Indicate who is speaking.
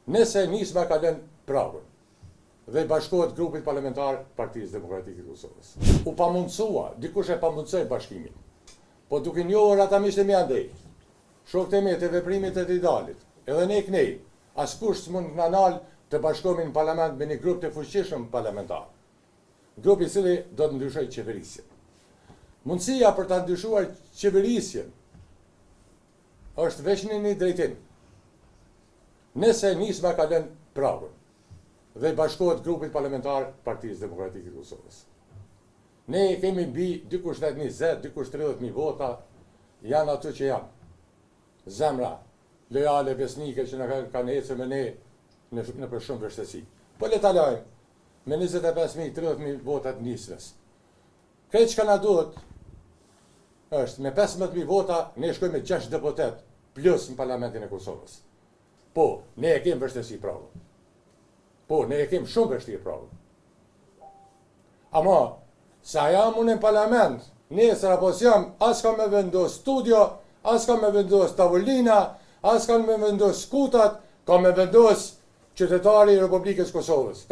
Speaker 1: Nëse nisma ka lënë pragën dhe bashkohet grupit parlamentar Partisë Demokratike të Kosovës. U pamundësua, dikush e pamundësoi bashkimin, po duke njohur ata miqtë mi andej, shokët e mi të veprimit të idealit, edhe ne kënej, askush s'mund na nal të bashkohemi në parlament me një grup të fuqishëm parlamentar. Grupi i cili do të ndryshojë qeverisjen. Mundësia për ta ndryshuar qeverisjen është veç në një drejtim. Nëse nisma ka lënë pragën dhe bashkohet grupit parlamentar Partisë Demokratike të Kosovës. Ne kemi mbi dikush 20, dikush 30.000 vota, janë ato që janë. Zemra lojale, besnike që na kanë ecur me ne në për shumë vështirësi. Po le ta lajmë me 25.000, 30.000 vota të nismës. Këtë që na duhet është me 15.000 vota ne shkojmë me 6 deputet plus në parlamentin e Kosovës. Po, ne e kemi vështirësi pragën. Po, ne e kemi shumë vështirë pragën. Ama, sa jam unë në parlament, nesër apo s'jam, as ka me vendos studio, as ka me vendos tavolina, as ka me vendos skutat, ka me vendos qytetari i Republikës Kosovës.